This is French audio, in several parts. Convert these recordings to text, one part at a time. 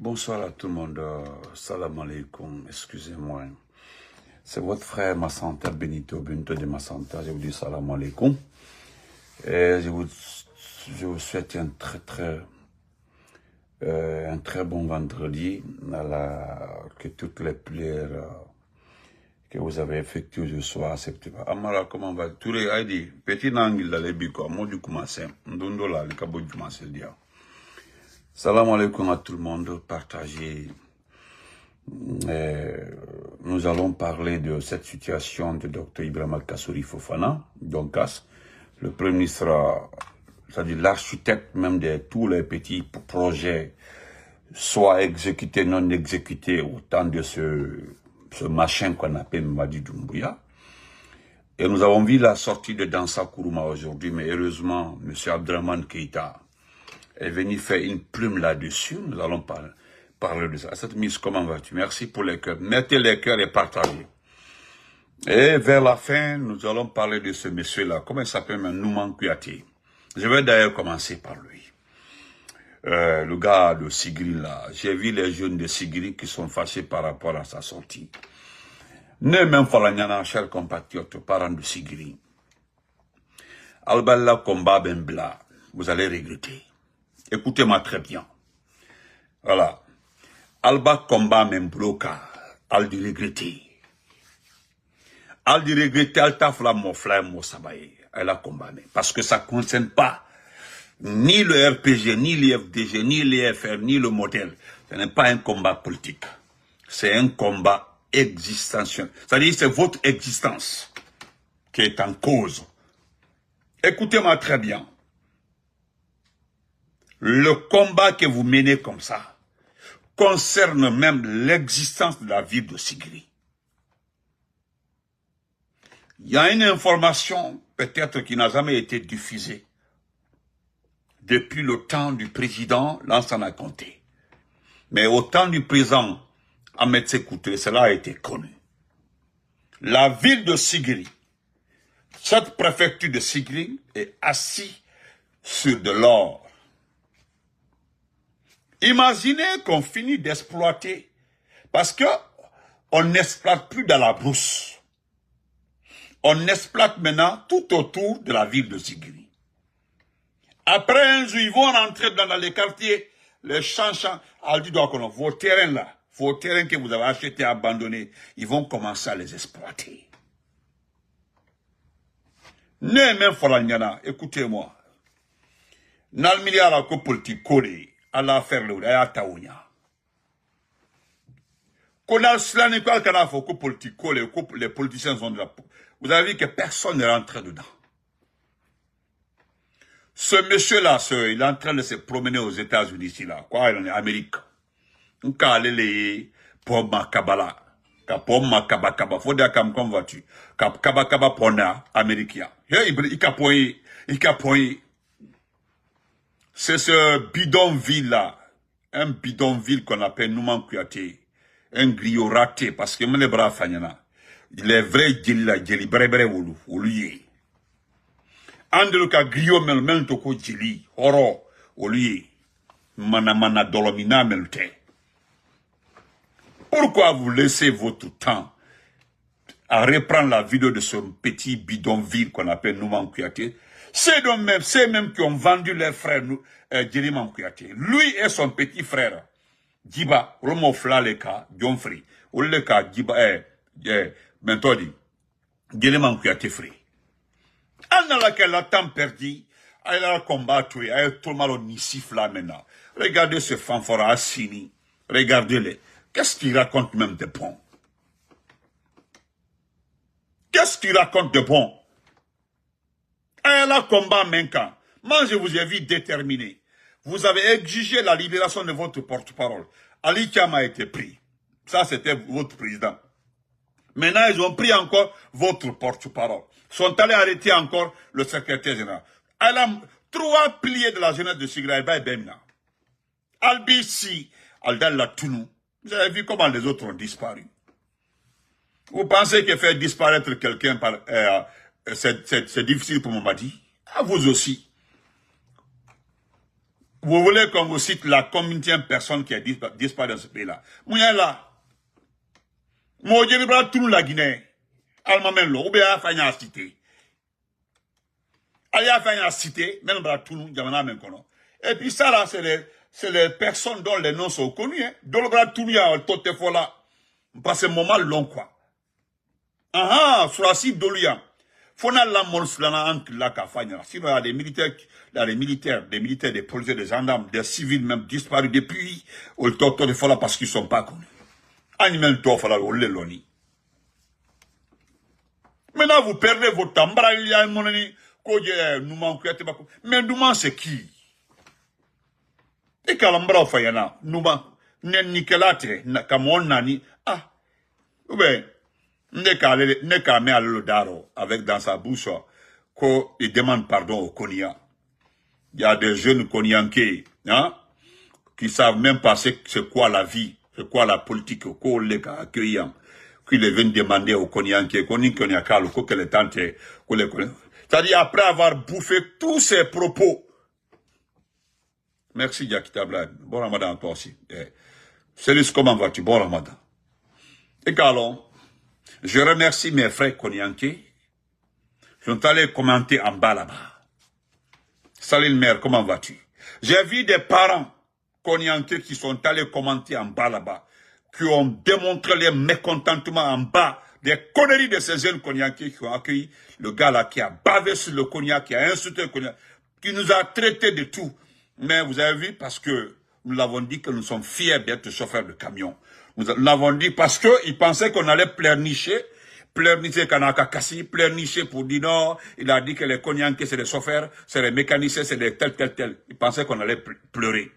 Bonsoir à tout le monde. Salam alaikum. Excusez-moi. C'est votre frère Massanta Benito de Massanta. Je vous dis salam alaikum. Et je vous souhaite un très bon vendredi. Que toutes les prières que vous avez effectuées ce soir acceptées. Amara, comment va? Tous les Aïdi, petit nangil dans les bicos, moi du commencer. Ndondola, le cabo du commencer le dia. Salam alaikum à tout le monde. Partagez. Nous allons parler de cette situation de Dr Ibrahima Kassory Fofana, Donkas, le Premier ministre, c'est-à-dire l'architecte même de tous les petits projets, soit exécutés, non exécutés, au temps de ce machin qu'on appelle Mamadi Doumbouya. Et nous avons vu la sortie de Dansa Kourouma aujourd'hui, mais heureusement, M. Abdrahmane Keïta est venu faire une plume là-dessus. Nous allons parler de ça. Cette mise, comment vas-tu? Merci pour les cœurs. Mettez les cœurs et partagez. Et vers la fin, nous allons parler de ce monsieur-là. Comment il s'appelle? Nouman Kouyaté. Je vais d'ailleurs commencer par lui. Le gars de Sigri, là. J'ai vu les jeunes de Sigri qui sont fâchés par rapport à sa sortie. Ne même Falanyana, chers compatriotes, parents de Sigri. Alballa combat ben bla. Vous allez regretter. Écoutez-moi très bien. Voilà. Alba combat même bloca. Al di regretter. Al di regretter, al tafla mo flamme mo sabaye. Elle a combattu. Parce que ça ne concerne pas ni le RPG, ni l'IFDG, ni l'IFR, ni le modèle. Ce n'est pas un combat politique. C'est un combat existentiel. C'est-à-dire c'est votre existence qui est en cause. Écoutez-moi très bien. Le combat que vous menez comme ça concerne même l'existence de la ville de Sigri. Il y a une information peut-être qui n'a jamais été diffusée depuis le temps du président Lansana Conté. Mais au temps du président Ahmed Sékou Touré, cela a été connu. La ville de Sigri, cette préfecture de Sigri est assise sur de l'or. Imaginez qu'on finit d'exploiter, parce que on n'exploite plus dans la brousse. On exploite maintenant tout autour de la ville de Sigri. Après un jour, ils vont rentrer dans les quartiers, les champs, vos terrains là, vos terrains que vous avez achetés, abandonnés, ils vont commencer à les exploiter. Ne même Falanyana, écoutez-moi. Nal milliard à politique collé. Allah faire le à Taounia. Konal Slani quoi qu'on a fait que politique, les politiciens sont de la. Vous avez vu que personne n'est rentré dedans. Ce monsieur-là, il est en train de se promener aux États-Unis ici là, quoi, il est en Amérique. On peut aller les pour ma kabala, pour ma kabakaba, faut dire comme vois-tu, kabakaba pona américain. Il capoye. C'est ce bidonville-là, un bidonville qu'on appelle Nouman Kouyaté, un griot raté, parce que les bras fanyana, il est vrai djeli brébéré ou lié. Andreluka griot men toko djeli, horo, ou lié, mana dolomina melte. Pourquoi vous laissez votre temps à reprendre la vidéo de ce petit bidonville qu'on appelle Nouman Kouyaté? C'est même qui ont vendu leurs frères, Djeliman Kouyaté. Lui et son petit frère, Djiba, Romo Flaleka, Djonfri, Oleka, Djiba, Mentodi, Djeliman Kouyaté frère. Elle n'a qu'elle a tant perdu, elle a combattu, elle a tout mal au Nissif là maintenant. Regardez ce fanfara Assini, regardez-les. Qu'est-ce qu'il raconte même de bon? Qu'est-ce qu'il raconte de bon? Elle a combat Menka. Moi, je vous ai vu déterminé. Vous avez exigé la libération de votre porte-parole. Ali Kiam a été pris. Ça, c'était votre président. Maintenant, ils ont pris encore votre porte-parole. Ils sont allés arrêter encore le secrétaire général. Elle a 3 piliers de la jeunesse de Sigri Bemna. Albisi, Aldal Tounou. Vous avez vu comment les autres ont disparu. Vous pensez que faire disparaître quelqu'un par... c'est difficile pour Mamadi. À vous aussi. Vous voulez qu'on vous cite la communième personne qui a disparu dans ce pays-là. Mouya là. Moi, je vais tout la Guinée. Almamen lo, ou bien à faire cité. Allez à faire cité, même tout le monde, et puis ça là, c'est les personnes dont les noms sont connus, hein. Dans le bras tout le monde, tout est fort là. Parce que c'est un moment long, quoi. Ah, sur la cible d'Olian. Fona la monslana ank la kafanya. Sinon, il y a des militaires, des policiers, des gendarmes, des civils même disparus depuis, au toto de Fola parce qu'ils sont pas connus. Animal to Fola, au leloni. Maintenant, vous perdez votre temps. Mais nous, c'est qui? Et kalambra fayana, nous, nikelate, kamon nani, ah, ouais. Ne ka me le daro avec dans sa bouche qu'il demande pardon au Konya. Il y a des jeunes Konyankais hein, qui savent même pas c'est quoi la vie, c'est quoi la politique qu'on les a accueillis, qui les viennent demander au Konyankais, Konyakal, que les tantes, c'est-à-dire après avoir bouffé tous ces propos. Merci Yakita Blad. Bon Ramadan toi aussi. Célis, comment vas-tu? Bon Ramadan. Et qu'allons. Je remercie mes frères Konyankais. Ils sont allés commenter en bas là-bas. Salut le maire, comment vas-tu? J'ai vu des parents Konyankais qui sont allés commenter en bas là-bas, qui ont démontré leur mécontentement en bas, des conneries de ces jeunes Konyankais qui ont accueilli le gars là qui a bavé sur le Konya, qui a insulté le Konya, qui nous a traités de tout. Mais vous avez vu, parce que nous l'avons dit que nous sommes fiers d'être chauffeurs de camion. Nous l'avons dit parce qu'ils pensaient qu'on allait pleurnicher Kanakakasi, pleurnicher pour dire non, il a dit que les Konyankais c'est les chauffeurs, c'est les mécaniciens, c'est les tel. Ils pensaient qu'on allait pleurer.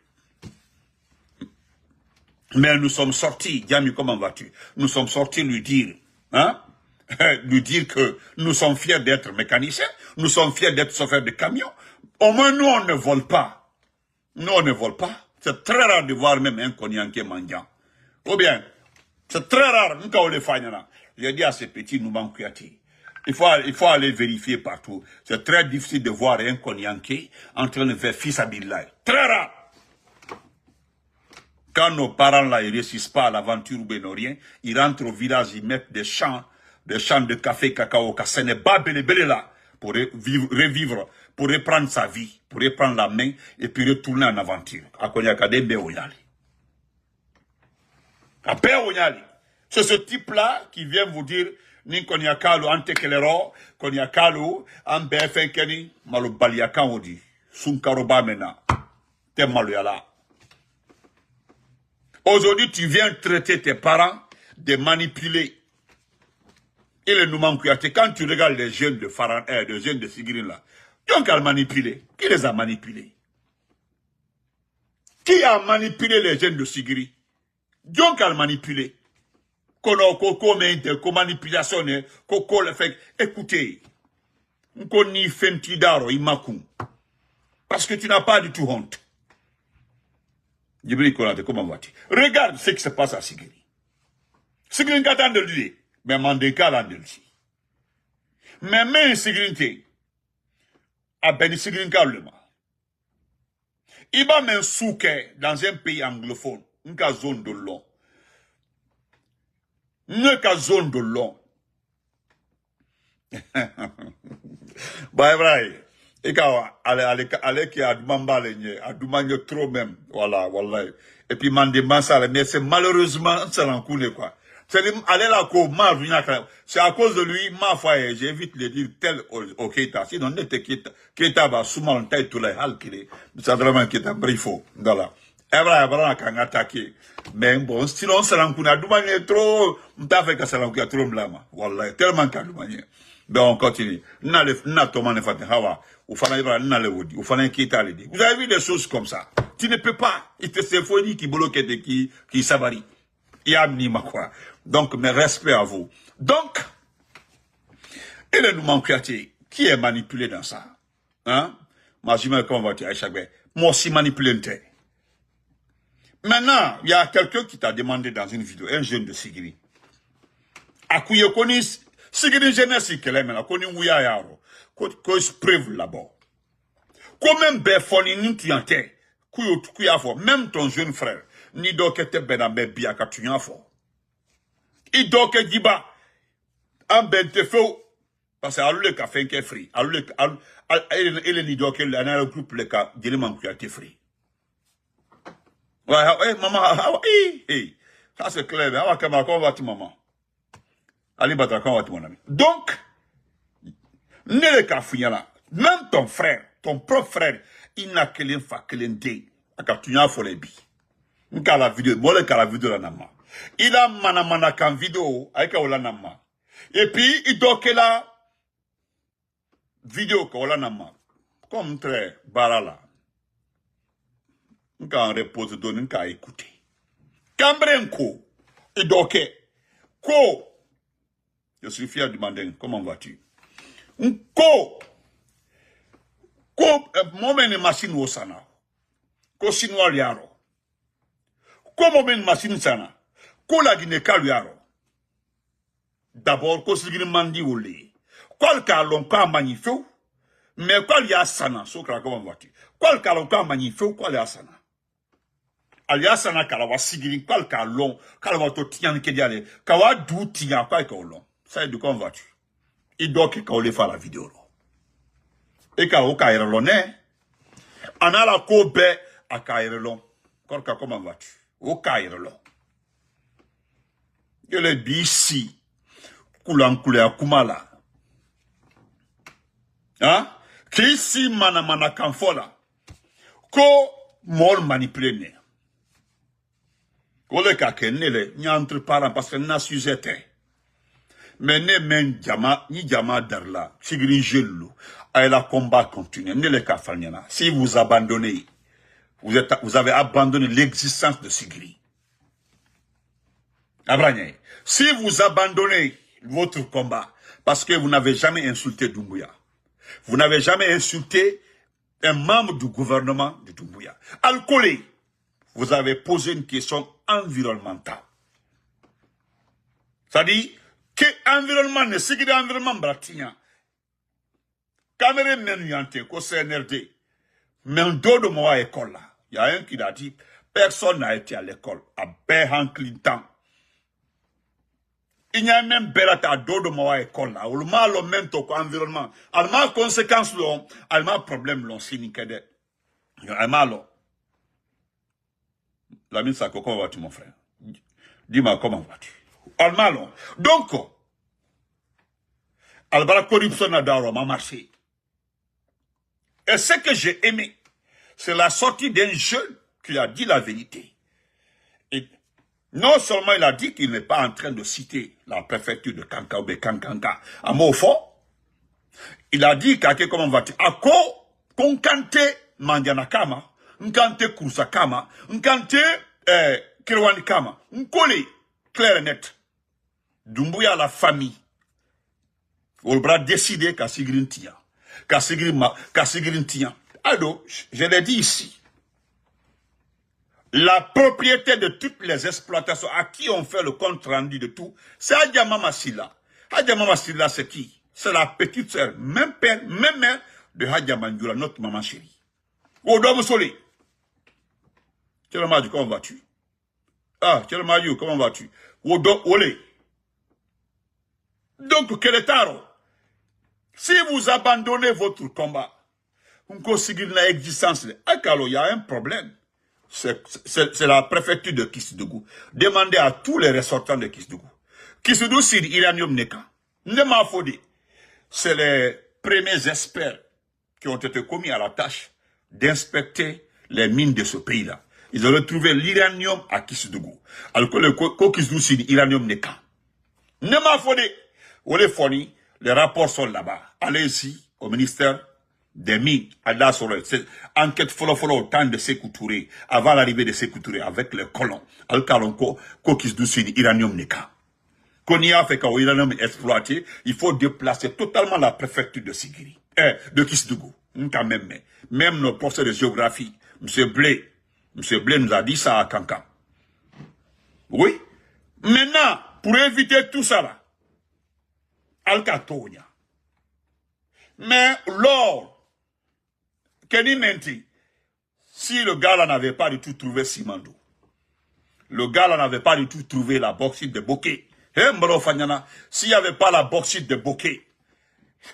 Mais nous sommes sortis, Diami, comment vas-tu? Nous sommes sortis lui dire, hein, lui dire que nous sommes fiers d'être mécaniciens, nous sommes fiers d'être chauffeurs de camions. Au moins nous on ne vole pas. Nous on ne vole pas. C'est très rare de voir même un Konyankais mendiant. Ou bien, c'est très rare, j'ai dit à ces petits Nouman-Kouyaté, il faut aller vérifier partout. C'est très difficile de voir un Konyankais en train de faire fils à Billah. Très rare. Quand nos parents là, ils réussissent pas à l'aventure ou bien rien, ils rentrent au village, ils mettent des champs de café, cacao, cassene, belé là, pour revivre, pour reprendre sa vie, pour reprendre la main, et puis retourner en aventure. À Konyakade, Beoyali. C'est ce type-là qui vient vous dire ni Konyakalu antekelero, Konyakalu ambefenkeni, malo baliakan odi, sunkaroba mena, te maloyala. Aujourd'hui, tu viens traiter tes parents de manipuler. Et le Nouman-Kouyaté, quand tu regardes les jeunes de Faran, les jeunes de Sigrin là, qui ont qu'à manipuler? Qui les a manipulés? Qui a manipulé les jeunes de Sigri? Donc, à manipuler. Qu'on manipulation, qu'on le fait. Écoutez, qu'on n'y fait tidaro, imakum. Parce que tu n'as pas du tout honte. Djibril Konate, comment vas-tu? Regarde ce qui se passe à Sigri. Sigri n'a pas de lui, mais Mandeka l'a de lui. Mais même Sigri, à Beni Sigri Kalema. Il va même souke dans un pays anglophone, une zone de long. Une zone de long. Bah, vrai. Et quand, allez, qui a demandé trop même. Voilà. Et puis, mais c'est malheureusement, ça l'en coule, quoi. C'est à cause de lui, ma foi, j'évite de dire tel au Keita. Sinon, n'était Keita va souvent en tête tous les hal qu'il est. C'est vraiment Keita, brifo. Voilà. Ebra kan attaqué. Mais bon, sinon, ça l'en coule. Doumanier trop, m'ta fait que ça l'en coule trop blâme. Voilà. Tellement qu'à Doumanier. Ben, on continue. Vous avez vu des choses comme ça. Tu ne peux pas. Il te symphonie qui bloque qui savary. Il y a ma quoi. Donc, mes respects à vous. Donc, et le Nouman-Kouyaté, qui est manipulé dans ça? Hein? Moi, je me convainc à chaque fois. Moi aussi manipulé. Maintenant, il y a quelqu'un qui t'a demandé dans une vidéo, un jeune de Sigiri. À quoi il connaît Sigiri jeunesse qui est là, connaît où il y a qu'on se preuve là-bas. Comment Befoni nous tu entends? Même ton jeune frère, ni doke te benambe biya ka tu fort. I doke diba, en ben te feu, parce que alule ka fait free. Ele ni doke le groupe le ka, dile man kuya te free. Ouais, maman, ça c'est clair, comment va-tu, maman? Allez, bata, comment va-tu, mon ami? Donc, ne le ka fouillala, même ton frère, ton propre frère, il n'a que l'un aka tunya folebi. Nka la vidéo, moi le ka la vidéo la nama. Il a mana kan vidéo, avec la nama. Et puis, il doit que la vidéo ka la nama. Comme très barala. Nka en repose donne, nka écouter. Cambrenko, il doit que, ko, je suis fier de demander, comment vas-tu? Ko, moment machine au sana. Ko sinwa liaro. Ko moment machine sana. Ko la Guinée kaluaro. D'abord, ko sigiri mandi wole. Quel calon ka magnifique. Mais quel ya sana, so kra comment vas-tu? Quel calon ka magnifique, quel ya sana. Alia sana kalawa sigiri, quel calon, kalawa to tian ke diale. Kawa du tian, quel calon. Ça est de comment vas-tu? Il doit que ka ole fa la vidéo. Et ka o ka erelone. Anala ko be a ka erelon. Korka comment vas-tu? O ka erelon. Yele bisi. Kulankule akumala. Hein? Kisi mana kanfola. Ko mol manipulé. Ko le ka kenele ni entre parents parce que na sujete. Mais ne men jama ni jama darla. Sigri jello. Et la combat continue. Ne le ka fanyana. Si vous abandonnez, vous avez abandonné l'existence de Sigri. Abranye. Si vous abandonnez votre combat, parce que vous n'avez jamais insulté Doumbouya, vous n'avez jamais insulté un membre du gouvernement de Doumbouya. Al-Kole, vous avez posé une question environnementale. C'est-à-dire que l'environnement ne c'est que l'environnement bratignan. Caméra menuyante, qu'au CNRD, mais un dos de moi à l'école là. Il y a un qui a dit, personne n'a été à l'école, à Berhan Clinton. Il y a même belata do de moi école là. Ou le mal au même toko environnement. Alma conséquence l'on, alma problème l'on sinikede. Alma l'on. La mine ça comment vas-tu mon frère? Dis-moi comment vas-tu? Alma l'on. Donc, albara corruption n'a d'aro m'a marché. Et ce que j'ai aimé, c'est la sortie d'un jeune qui a dit la vérité. Et non seulement il a dit qu'il n'est pas en train de citer la préfecture de Kankaoube, Kankanka, à Mofo, il a dit qu'à comment va-t-il? Ako, Konkante Mandianakama, Nkante Kursakama, Nkante Kirwanikama, Nkole, clair et net. Doumbouya la famille. On va décider qu'à Sigrintia. Qu'à Sigrintia. Alors, je l'ai dit ici. La propriété de toutes les exploitations à qui on fait le compte rendu de tout, c'est Adjama Massila. Adjama Massila, c'est qui? C'est la petite sœur, même père, même mère de Adjama Ndjoula, notre maman chérie. Odo Soleil. Tchelomadiou, comment vas-tu? Ah, Tchelomadiou, comment vas-tu? Odo Ole. Donc, Keletaro, si vous abandonnez votre combat, vous considérez l'existence, il y a un problème. C'est la préfecture de Kisdougou. Demandez à tous les ressortants de Kisdougou. Kisdougou, c'est l'Iranium Neka. C'est les premiers experts qui ont été commis à la tâche d'inspecter les mines de ce pays-là. Ils ont retrouvé l'iranium à Kisdougou. Alors que le Kisdougou, c'est l'Iranium Neka. Les rapports sont là-bas. Allez-y au ministère des mines, enquête follow au temps de Sékou Touré, avant l'arrivée de Sékou Touré, avec les colons, Al-Kalonko, Kokis Doucine, Iranium Neka. Qu'on y a fait qu'au Iranium exploité, il faut déplacer totalement la préfecture de Sigiri, de Kisdougou. Même nos professeurs de géographie, M. Blé nous a dit ça à Kankan. Oui. Maintenant, pour éviter tout ça là, Al-Katonia. Mais l'or, Kenny Menti, si le gars là n'avait pas du tout trouvé Simandou, le gars là n'avait pas du tout trouvé la bauxite de Bokeh, s'il n'y avait pas la bauxite de Bokeh,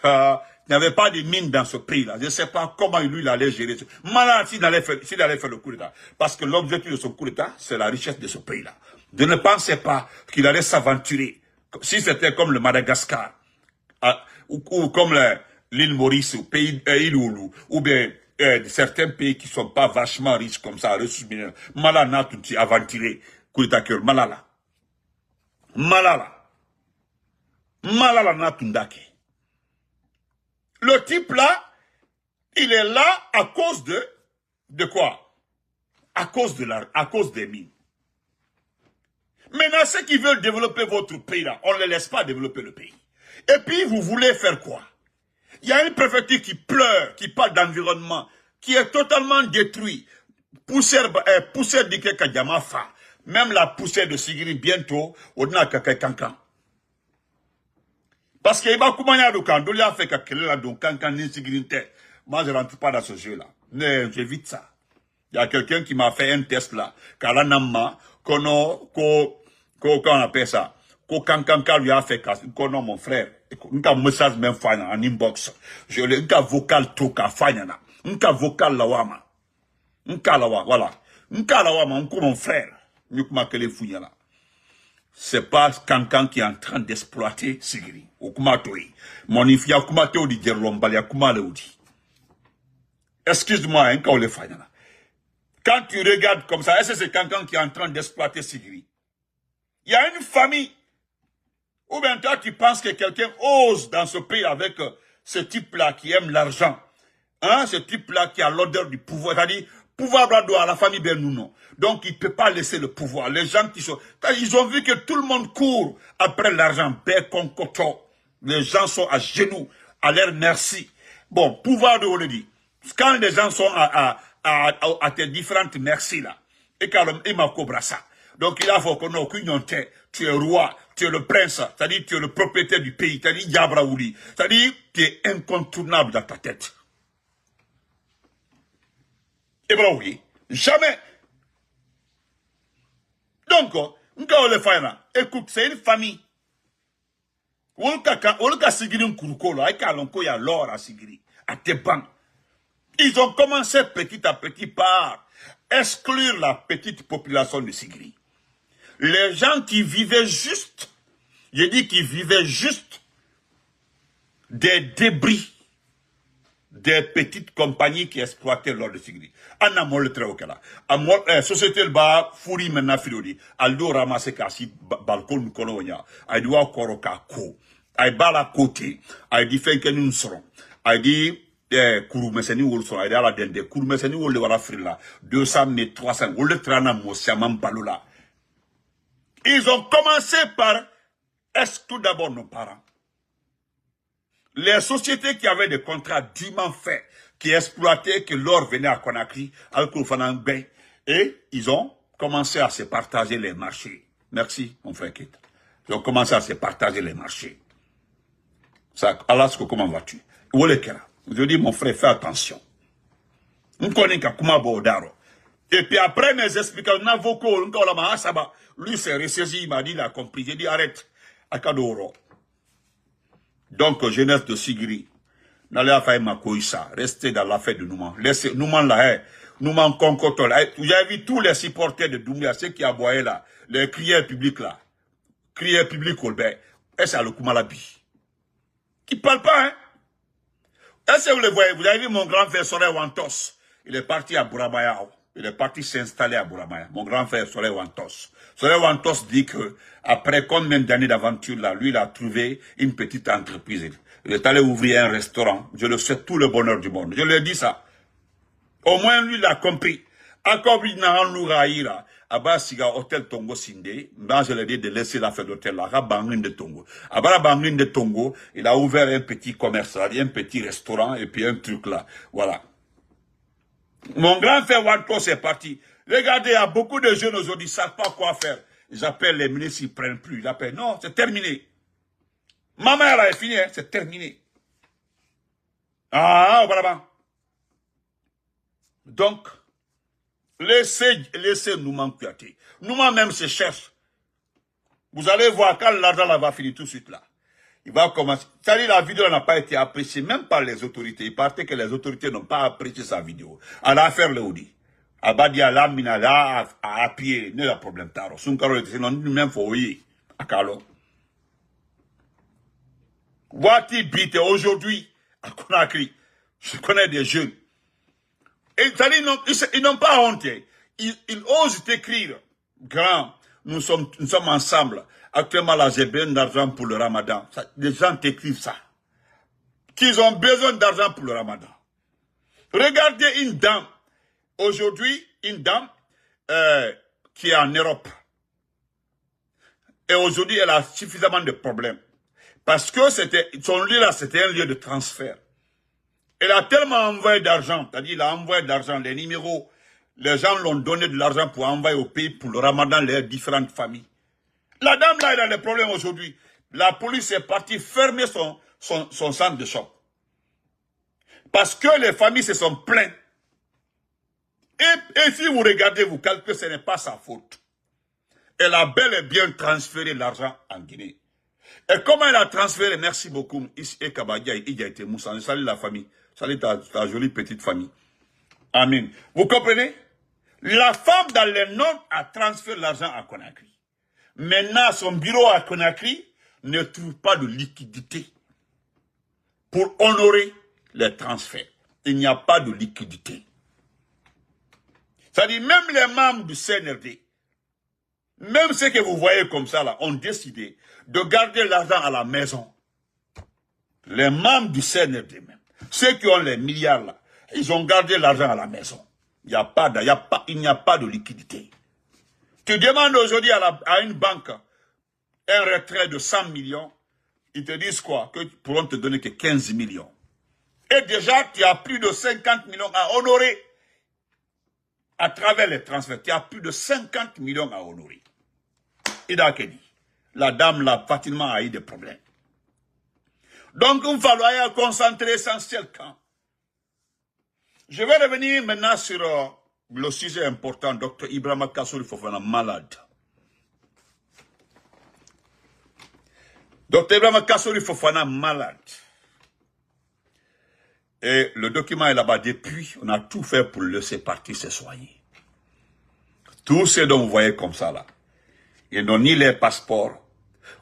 il n'y avait pas de mine dans ce pays-là. Je ne sais pas comment lui il allait gérer. Malade s'il allait faire le coup d'État. Parce que l'objectif de son coup d'État, c'est la richesse de ce pays-là. Je ne pensais pas qu'il allait s'aventurer. Si c'était comme le Madagascar, ou comme l'île Maurice, ou l'île Oulu, ou bien certains pays qui ne sont pas vachement riches comme ça, ressources minérales. Malala, tout aventuré. Coup d'État que Malala. Malala Natundake. Le type là, il est là à cause de quoi? À cause des mines. Maintenant, ceux qui veulent développer votre pays là, on ne les laisse pas développer le pays. Et puis, vous voulez faire quoi? Il y a une préfecture qui pleure, qui parle d'environnement, qui est totalement détruit. Poussière de Kekadjamafa, même la poussière de Sigiri bientôt, on a Kankan. Parce que Iba Koumania Doukandoli a fait Kakela donc Kankan Ninsigirinte. Moi, je ne rentre pas dans ce jeu-là. Mais j'évite ça. Il y a quelqu'un qui m'a fait un test là. Kalanama, qu'on appelle ça. Ko Kankanka lui a fait qu'on mon frère. Un message même en inbox. Je l'ai, un vocal toka fanyana. Un vocal lawama. Un lawa, voilà. Un lawama, un mon frère. Nyukma kele founyana. C'est pas Kankan qui est en train d'exploiter Sigiri. Okumatoi. Mon ifia Okumatoi di Djerlombali, Akumaleoudi. Excuse-moi, hein, quand on le fait. Quand tu regardes comme ça, est-ce que c'est Kankan qui est en train d'exploiter Sigiri? Il y a une famille. Ou bien toi, tu penses que quelqu'un ose dans ce pays avec ce type-là qui aime l'argent. Hein, ce type-là qui a l'odeur du pouvoir. C'est-à-dire, pouvoir à la famille Benouno. Donc, il ne peut pas laisser le pouvoir. Les gens qui sont... Ils ont vu que tout le monde court après l'argent. Les gens sont à genoux, à leur merci. Bon, pouvoir de on le dit. Quand les gens sont à tes différentes merci là, et quand il m'a cobra ça. Donc, il a faut qu'on ait aucune tête. Tu es roi, tu es le prince, c'est-à-dire tu es le propriétaire du pays, c'est-à-dire Yabraouli. C'est-à-dire tu es incontournable dans ta tête. Et voilà, oui. Jamais. Donc, écoute, c'est une famille. Ils ont commencé petit à petit par exclure la petite population de Sigiri. Les gens qui vivaient juste, je dis qu'ils vivaient juste des débris des petites compagnies qui exploitaient l'or de Sigiri. Anna mol très okala. Amol société le ba furi menna filodi. Aldo ramasse kasi balcon kolonia. Ay doit koroka ko. Ay bala côté. Ay di fait que nous serons. Ay di kuru meseni wol so ay ala dende kuru meseni wol le wala frila 200 mais 300 wol le trana mo siamam balola. Ils ont commencé par exclure d'abord nos parents. Les sociétés qui avaient des contrats dûment faits, qui exploitaient que l'or venait à Conakry, et ils ont commencé à se partager les marchés. Merci, mon frère Kit. Ils ont commencé à se partager les marchés. Ça, Alaska, comment vas-tu? Je dis, mon frère, fais attention. Et puis après mes explications, lui s'est ressaisi, il m'a dit, il a compris. J'ai dit, arrête. Akadoro. Donc, jeunesse de Sigiri, n'allez pas faire ma koïssa, restez dans l'affaire de Nouman. Laissez Nouman là, Nouman Konkotol. Vous avez vu tous les supporters de Doumbia, ceux qui aboyaient là, les crières publics là, crières publics Colbert, et c'est le Koumalabi. Qui parle pas, hein? Est-ce que vous le voyez? Vous avez vu mon grand frère Soleil Wantos, il est parti à Burabaya. Il est parti s'installer à Burabaya. Mon grand frère Soleil Wantos. Soleil Wantos dit que, après combien d'années d'aventure là, lui, il a trouvé une petite entreprise. Il est allé ouvrir un restaurant. Je le souhaite tout le bonheur du monde. Je lui ai dit ça. Au moins, lui, il a compris. Akobi na Louraïra, Aba Siga Hôtel Tongo Sindé, moi je lui ai dit de laisser l'affaire d'hôtel là, à Banglin de Tongo. À Banglin de Tongo, il a ouvert un petit commerce, un petit restaurant et puis un truc là. Voilà. Mon grand frère Wantos est parti. Regardez, il y a beaucoup de jeunes aujourd'hui qui ne savent pas quoi faire. Ils appellent les ministres, ils ne prennent plus. Ils appellent, non, c'est terminé. Ma mère est finie, hein, c'est terminé. Ah, voilà. Donc, Laissez Nouman Kouyaté. Nouman même se cherche. Vous allez voir quand l'argent là va finir tout de suite là. Il va commencer. C'est-à-dire la vidéo n'a pas été appréciée même par les autorités. Il partait que les autorités n'ont pas apprécié sa vidéo. À l'affaire Léodi. Abadi à la minala à appuyer. Ne la problème taro. Sunkaro était non même faut oui. À Kalo. Wati bite aujourd'hui à Conakry. Je connais des jeunes. Et ils n'ont pas honte. Ils osent t'écrire. Grand, nous sommes ensemble. Actuellement, là, j'ai besoin d'argent pour le ramadan. Les gens t'écrivent ça. Qu'ils ont besoin d'argent pour le ramadan. Regardez une dame. Aujourd'hui, une dame qui est en Europe. Et aujourd'hui, elle a suffisamment de problèmes. Parce que son lieu là, c'était un lieu de transfert. Elle a tellement envoyé d'argent, c'est-à-dire il a envoyé de l'argent, les numéros, les gens l'ont donné de l'argent pour envoyer au pays pour le ramadan les différentes familles. La dame là, elle a des problèmes aujourd'hui. La police est partie fermer son centre de choc. Parce que les familles se sont plaintes. Et si vous regardez, vous calculez, ce n'est pas sa faute. Elle a bel et bien transféré l'argent en Guinée. Et comment elle a transféré, merci beaucoup, et Kabadia, il a été Moussa, salut la famille, salut ta jolie petite famille. Amen. Vous comprenez? La femme dans les noms a transféré l'argent à Conakry. Maintenant, son bureau à Conakry ne trouve pas de liquidité pour honorer les transferts. Il n'y a pas de liquidité. C'est-à-dire, même les membres du CNRD, même ceux que vous voyez comme ça, là, ont décidé de garder l'argent à la maison. Les membres du CNRD même, ceux qui ont les milliards là, ils ont gardé l'argent à la maison. Il n'y a pas de liquidité. Tu demandes aujourd'hui à une banque un retrait de 100 millions, ils te disent quoi? Que pourront te donner que 15 millions. Et déjà, tu as plus de 50 millions à honorer à travers les transferts. Tu as plus de 50 millions à honorer. Ida Kedi. La dame là, facilement a eu des problèmes. Donc, il va falloir concentrer l'essentiel quand. Je vais revenir maintenant sur le sujet important, Dr Ibrahima Kassory Fofana, malade. Dr Ibrahima Kassory Fofana, malade. Et le document est là-bas depuis, on a tout fait pour le laisser partir se soigner. Tous ceux dont vous voyez comme ça là, ils n'ont ni les passeports,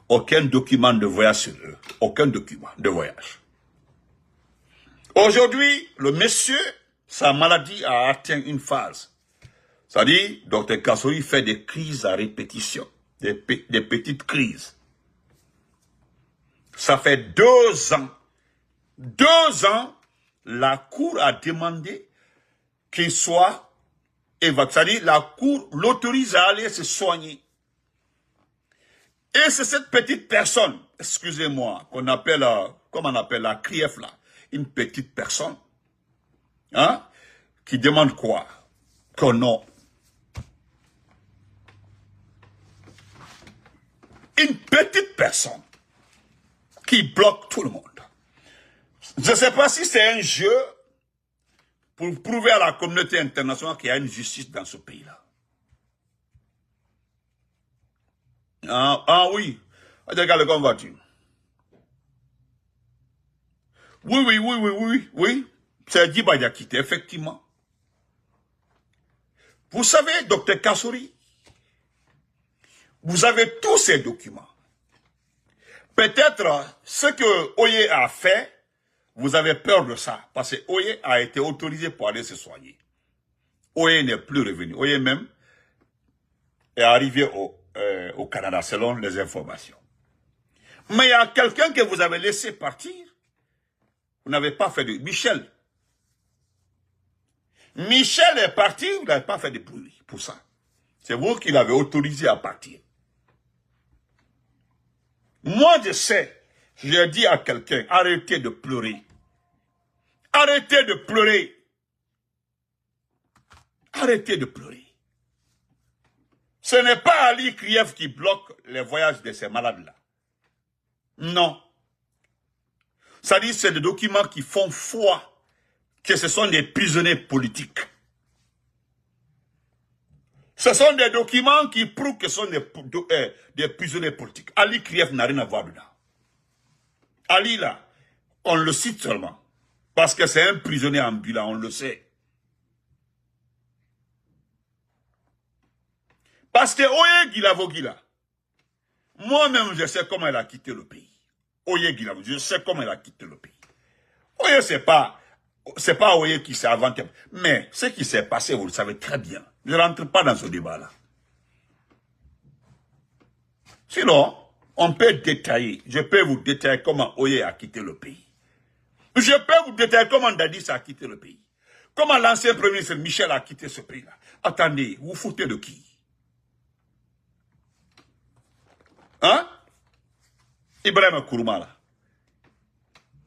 aucun document de voyage sur eux, aucun document de voyage. Aujourd'hui, le monsieur, sa maladie a atteint une phase. C'est-à-dire, Dr Kassory fait des crises à répétition, des petites crises. Ça fait 2 ans. 2 ans, la Cour a demandé qu'il soit évacué. C'est-à-dire, la Cour l'autorise à aller se soigner. Et c'est cette petite personne, excusez-moi, qu'on appelle, comment on appelle la CRIEF là, une petite personne, hein, qui demande quoi? Que non. Une petite personne qui bloque tout le monde. Je ne sais pas si c'est un jeu pour prouver à la communauté internationale qu'il y a une justice dans ce pays-là. Ah oui. Regarde, comment vas-tu? Oui. C'est Djiba Diakité, effectivement. Vous savez, Dr Kassory, vous avez tous ces documents. Peut-être ce que Oye a fait, vous avez peur de ça. Parce que Oye a été autorisé pour aller se soigner. Oye n'est plus revenu. Oye même est arrivé au Canada, selon les informations. Mais il y a quelqu'un que vous avez laissé partir. Vous n'avez pas fait de... Michel. Michel est parti, vous n'avez pas fait de bruit pour ça. C'est vous qui l'avez autorisé à partir. Moi, je sais, j'ai dit à quelqu'un, arrêtez de pleurer. Arrêtez de pleurer. Arrêtez de pleurer. Ce n'est pas Ali Krief qui bloque les voyages de ces malades-là. Non. Ça dit, c'est des documents qui font foi que ce sont des prisonniers politiques. Ce sont des documents qui prouvent que ce sont des prisonniers politiques. Ali Krief n'a rien à voir dedans. Ali, là, on le cite seulement. Parce que c'est un prisonnier ambulant, on le sait. Parce que Oye Guilavogui, moi-même, je sais comment elle a quitté le pays. Oye Guilavogui, je sais comment elle a quitté le pays. Oye, c'est pas Oye qui s'est inventé. Mais ce qui s'est passé, vous le savez très bien. Je ne rentre pas dans ce débat-là. Sinon, on peut détailler. Je peux vous détailler comment Oye a quitté le pays. Je peux vous détailler comment Dadis a quitté le pays. Comment l'ancien premier ministre Michel a quitté ce pays-là. Attendez, vous foutez de qui? Hein? Ibrahim Kourouma, là.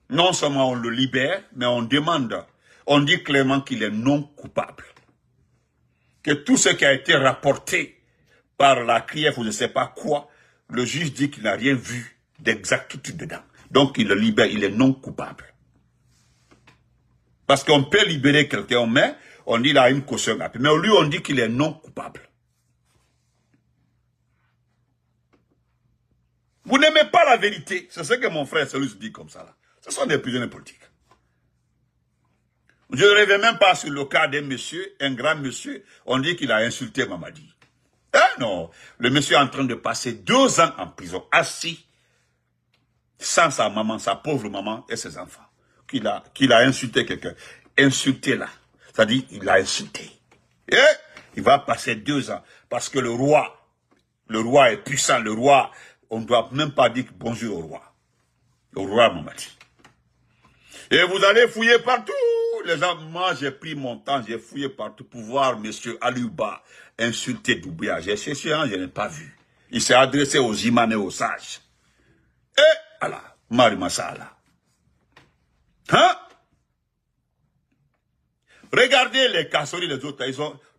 Non seulement on le libère, mais on demande, on dit clairement qu'il est non coupable. Que tout ce qui a été rapporté par la CRIEF ou je ne sais pas quoi, le juge dit qu'il n'a rien vu d'exactitude dedans. Donc il le libère, il est non coupable. Parce qu'on peut libérer quelqu'un, mais on dit qu'il a une caution. Mais lui, on dit qu'il est non coupable. Vous n'aimez pas la vérité. C'est ce que mon frère Célus dit comme ça. Là. Ce sont des prisonniers politiques. Je ne reviens même pas sur le cas d'un monsieur, un grand monsieur. On dit qu'il a insulté Mamadi. Ah non. Le monsieur est en train de passer 2 ans en prison, assis, sans sa maman, sa pauvre maman et ses enfants. Qu'il a insulté quelqu'un. Insulté là. C'est-à-dire, il a insulté. Et il va passer 2 ans. Parce que le roi est puissant. Le roi, on ne doit même pas dire bonjour au roi. Au roi Mamadi. Et vous allez fouiller partout. Les gens, moi j'ai pris mon temps, j'ai fouillé partout pour voir M. Aliouba insulter Doumbouya. J'ai cherché, je n'ai pas vu. Il s'est adressé aux imams et aux sages. Et, Allah, Mari Massala. Hein? Regardez les Kassori, les autres,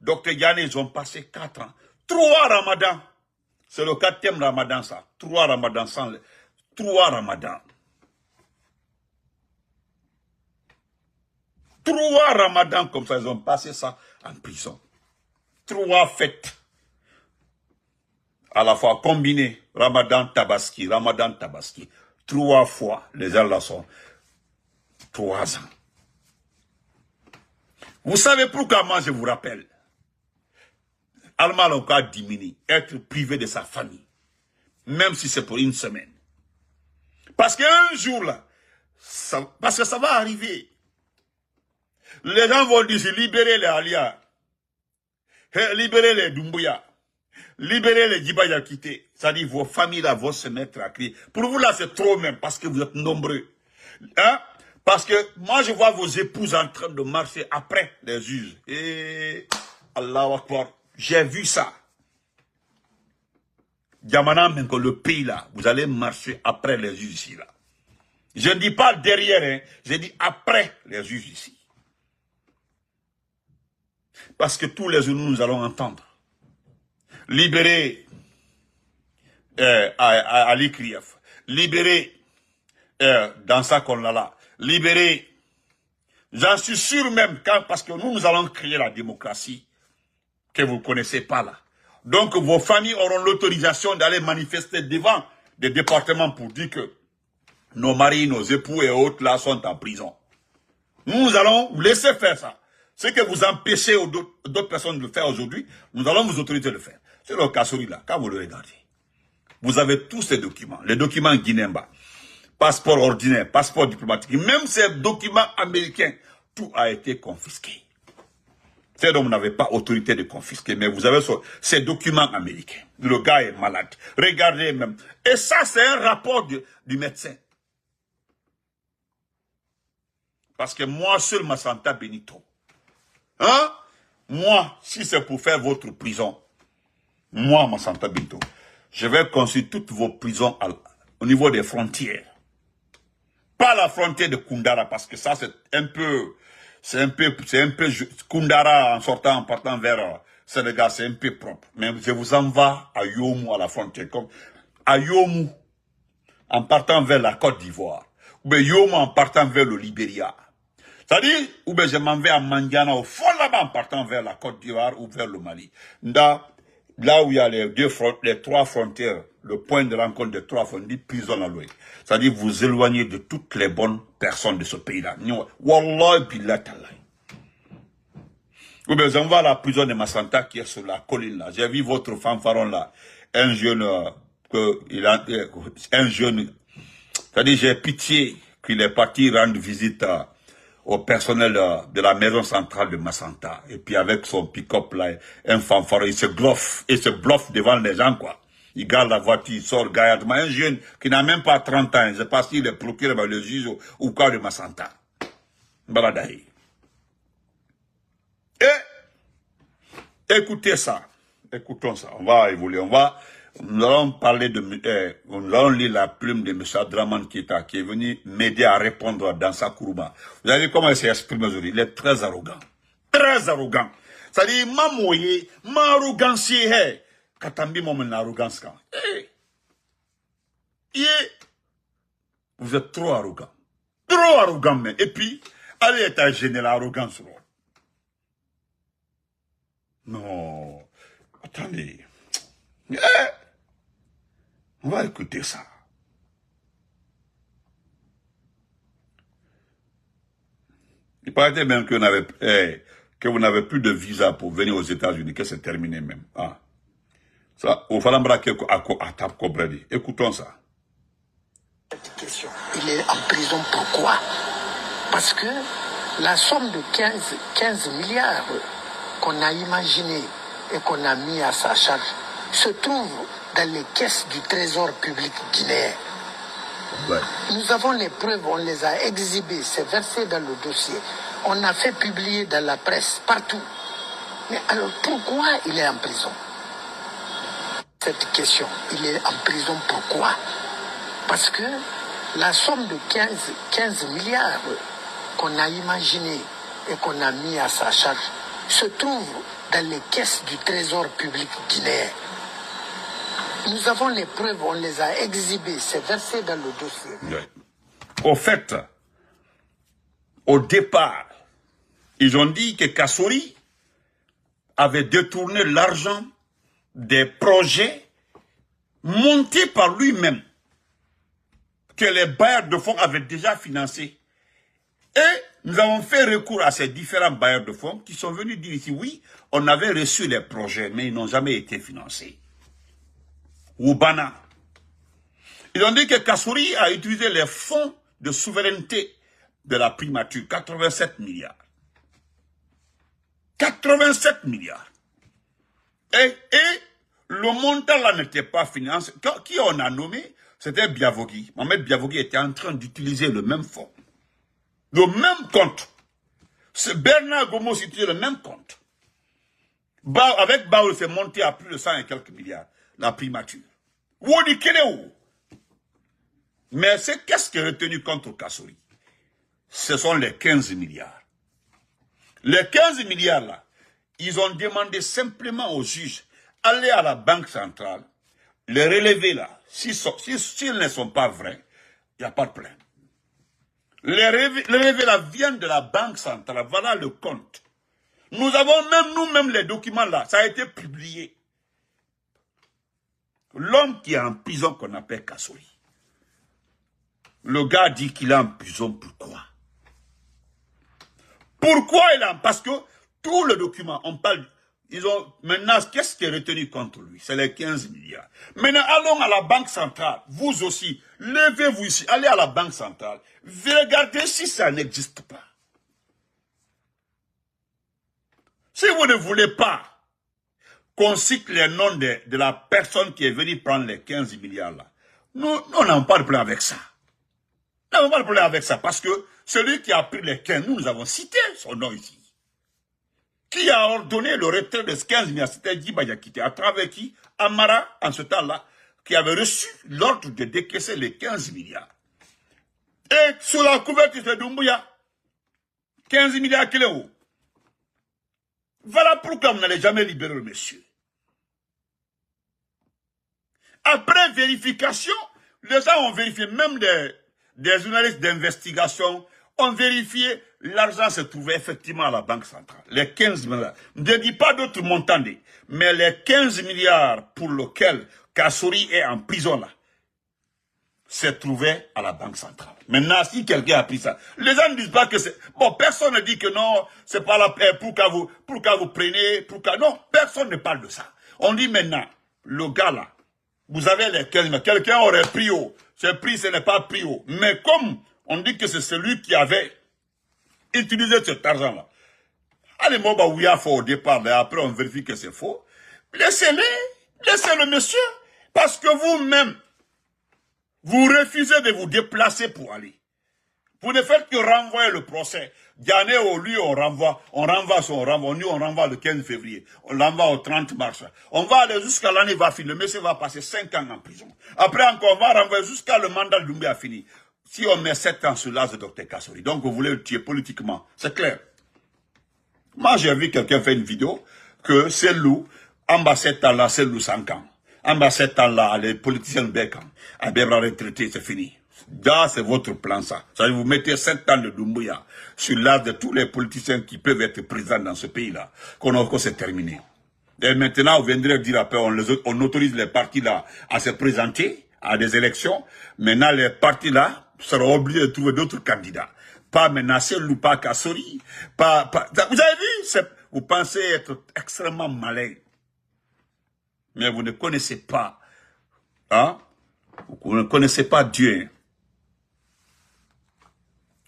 Dr Yanné, ils ont passé 4 ans. 3 ramadans. C'est le 4e ramadan, ça. 3 ramadans sans 3 ramadans. 3 ramadans comme ça, ils ont passé ça en prison. 3 fêtes. À la fois combinées. Ramadan Tabaski, Ramadan Tabaski. 3 fois, les gens là sont 3 ans. Vous savez pourquoi moi je vous rappelle? Alma Lonka diminue, être privé de sa famille. Même si c'est pour 1 semaine. Parce qu'un jour là, parce que ça va arriver. Les gens vont dire libérer les Alia, libérer les Doumbouya, libérer les Djiba Yakité. C'est-à-dire vos familles là vont se mettre à crier. Pour vous là c'est trop même parce que vous êtes nombreux. Hein? Parce que moi je vois vos épouses en train de marcher après les juges. Et Allahu Akbar, j'ai vu ça. Diamana même que le pays là, vous allez marcher après les juges ici là. Je ne dis pas derrière, hein, je dis après les juges ici. Parce que tous les jours, nous allons entendre. Libérer Ali Krief. Libérer Dansa Konlala. Libérer. J'en suis sûr même, parce que nous allons créer la démocratie que vous ne connaissez pas là. Donc vos familles auront l'autorisation d'aller manifester devant des départements pour dire que nos maris, nos époux et autres là sont en prison. Nous allons vous laisser faire ça. Ce que vous empêchez d'autres personnes de le faire aujourd'hui, nous allons vous autoriser de le faire. C'est le Kassori là, quand vous le regardez. Vous avez tous ces documents, les documents guinéens, passeport ordinaire, passeport diplomatique, même ces documents américains, tout a été confisqué. C'est donc vous n'avez pas autorité de confisquer, mais vous avez ces documents américains. Le gars est malade. Regardez même. Et ça, c'est un rapport du médecin. Parce que moi seul, Massanta Benito, hein? Moi, si c'est pour faire votre prison, moi, Massanta Benito, je vais construire toutes vos prisons au niveau des frontières. Pas la frontière de Koundara, parce que ça, c'est un peu Koundara en partant vers Sénégal, c'est un peu propre. Mais je vous envoie à Yomou, à la frontière, comme à Yomou, en partant vers la Côte d'Ivoire, ou bien Yomou en partant vers le Libéria. C'est-à-dire, ou bien je m'en vais à Mandiana, au fond là-bas, en partant vers la Côte d'Ivoire ou vers le Mali. Là où il y a les trois frontières, le point de rencontre des trois frontières, prison à louer. C'est-à-dire, vous éloignez de toutes les bonnes personnes de ce pays-là. Wallah billah tallah. Ou bien, on va à la prison de Massanta qui est sur la colline là. J'ai vu votre fanfaron là. Un jeune, c'est-à-dire, j'ai pitié qu'il est parti rendre visite au personnel de la maison centrale de Massanta. Et puis avec son pick-up là, un fanfaron, il se bluffe devant les gens quoi. Il garde la voiture, il sort gaillardement. Un jeune qui n'a même pas 30 ans, je ne sais pas s'il est procuré par le juge ou quoi de Massanta. Baladaï. Et écoutez ça, écoutons ça, on va évoluer, nous allons parler nous allons lire la plume de M. Adraman Keita qui est venu m'aider à répondre dans sa Kourouba. Vous avez vu comment il s'est exprimé aujourd'hui, il est très arrogant. Très arrogant. C'est-à-dire, ma arrogance est, katambi mon arrogance quand. Vous êtes trop arrogant. Trop arrogant, mais. Et puis, allez être gêné l'arrogance. Non. Attendez. On va écouter ça. Il paraît même que vous n'avez plus de visa pour venir aux États-Unis, que c'est terminé même. Ah. Ça, au Falambra écoutons ça. Cette question, il est en prison pourquoi? Parce que la somme de 15 milliards qu'on a imaginé et qu'on a mis à sa charge se trouve dans les caisses du trésor public guinéen. Ouais. Nous avons les preuves, on les a exhibées, c'est versé dans le dossier. On a fait publier dans la presse, partout. Mais alors pourquoi il est en prison? Cette question, il est en prison pourquoi? Parce que la somme de 15 milliards qu'on a imaginé et qu'on a mis à sa charge se trouve dans les caisses du trésor public guinéen. Nous avons les preuves, on les a exhibées, c'est versé dans le dossier. Ouais. Au fait, au départ, ils ont dit que Kassory avait détourné l'argent des projets montés par lui-même, que les bailleurs de fonds avaient déjà financés. Et nous avons fait recours à ces différents bailleurs de fonds qui sont venus dire ici, oui, on avait reçu les projets, mais ils n'ont jamais été financés. Oubana. Ils ont dit que Kassory a utilisé les fonds de souveraineté de la primature, 87 milliards. 87 milliards. Et le montant là n'était pas financé. Qui on a nommé? C'était Biavogui. Mohamed Biavogui était en train d'utiliser le même fonds. Le même compte. Bernard Gomos utilisait le même compte. Avec Baoul, c'est monté à plus de 100 et quelques milliards. La primature. Mais qu'est-ce qui est retenu contre Kassory? Ce sont les 15 milliards. Les 15 milliards là, ils ont demandé simplement aux juges, allez à la banque centrale, les relever là. S'ils ne sont pas vrais, il n'y a pas de problème. Les relevés là viennent de la banque centrale, voilà le compte. Nous avons même nous-mêmes les documents là, ça a été publié. L'homme qui est en prison qu'on appelle Kassory. Le gars dit qu'il est en prison, pourquoi? Pourquoi il est en... Parce que tout le document, on parle... Maintenant, qu'est-ce qui est retenu contre lui? C'est les 15 milliards. Maintenant, allons à la banque centrale. Vous aussi, levez-vous ici, allez à la banque centrale. Regardez si ça n'existe pas. Si vous ne voulez pas qu'on cite les noms de la personne qui est venue prendre les 15 milliards là, nous n'avons pas de problème avec ça. Nous n'avons pas de problème avec ça parce que celui qui a pris les 15, nous avons cité son nom ici. Qui a ordonné le retrait de 15 milliards? C'était Djiba Diakité. À travers qui? Amara, en ce temps-là, qui avait reçu l'ordre de décaisser les 15 milliards. Et sous la couverture de Doumbouya, 15 milliards qu'il est où? Voilà pourquoi on n'allait jamais libérer le monsieur. Après vérification, les gens ont vérifié, même des journalistes d'investigation On vérifiait, l'argent se trouvait effectivement à la Banque centrale. Les 15 milliards. Je ne dis pas d'autres montants, mais les 15 milliards pour lesquels Kassouri est en prison là, se trouvaient à la Banque centrale. Maintenant, si quelqu'un a pris ça, les gens ne disent pas que c'est... Bon, personne ne dit que non, c'est pas la paix pour qu'à vous preniez, non, personne ne parle de ça. On dit maintenant, le gars là, vous avez les 15 milliards, quelqu'un aurait pris haut, ce prix, ce n'est pas pris haut. Mais comme on dit que c'est celui qui avait utilisé cet argent-là, allez, moi, bah, oui, il faut au départ, mais après on vérifie que c'est faux. Laissez le monsieur, parce que vous-même, vous refusez de vous déplacer pour aller. Vous ne faites que renvoyer le procès. Diané, lui, on renvoie le 15 février. On l'envoie au 30 mars. On va aller jusqu'à l'année va finir. Le monsieur va passer 5 ans en prison. Après encore, on va renvoyer jusqu'à le mandat de Doumbé a fini. Si on met 7 ans sur l'âge de Dr Kassouri, donc vous voulez le tuer politiquement, c'est clair. Moi, j'ai vu quelqu'un faire une vidéo que c'est loup, en bas 7 ans là, c'est loup 5 ans. En bas 7 ans là, les politiciens bécam, à Bébra retraité, c'est fini. Là, c'est votre plan, ça. Ça vous mettez 7 ans de Doumbouya sur l'âge de tous les politiciens qui peuvent être présents dans ce pays-là, qu'on c'est terminé. Et maintenant, vous viendrez dire après, on autorise les partis là à se présenter à des élections. Maintenant, les partis là seront obligés de trouver d'autres candidats. Pas menacer ou pas Kassouri. Vous avez vu, vous pensez être extrêmement malin. Mais vous ne connaissez pas, hein? Vous ne connaissez pas Dieu.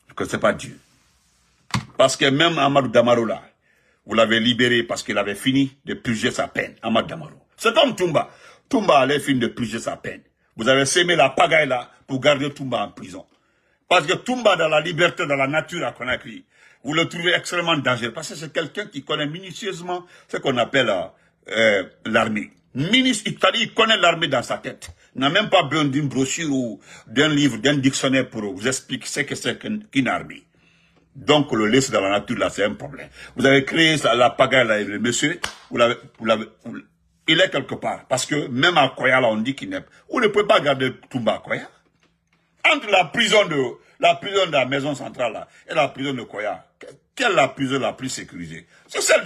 Vous ne connaissez pas Dieu. Parce que même Amadou Damaro là, vous l'avez libéré parce qu'il avait fini de purger sa peine, Amadou Damaro. C'est comme Toumba. Toumba allait finir de purger sa peine. Vous avez sémé la pagaille là pour garder Toumba en prison. Parce que Toumba dans la liberté, dans la nature à Conakry, vous le trouvez extrêmement dangereux. Parce que c'est quelqu'un qui connaît minutieusement ce qu'on appelle l'armée. C'est-à-dire il connaît l'armée dans sa tête. Il n'a même pas besoin d'une brochure ou d'un livre, d'un dictionnaire pour vous expliquer ce que c'est qu'une armée. Donc le laisser dans la nature là, c'est un problème. Vous avez créé la pagaille là, le monsieur, il est quelque part. Parce que même à Koya là, on dit qu'il n'est... Vous ne pouvez pas garder Toumba à Koya. Entre la prison de la maison centrale là et la prison de Koya, quelle est la prison la plus sécurisée? C'est celle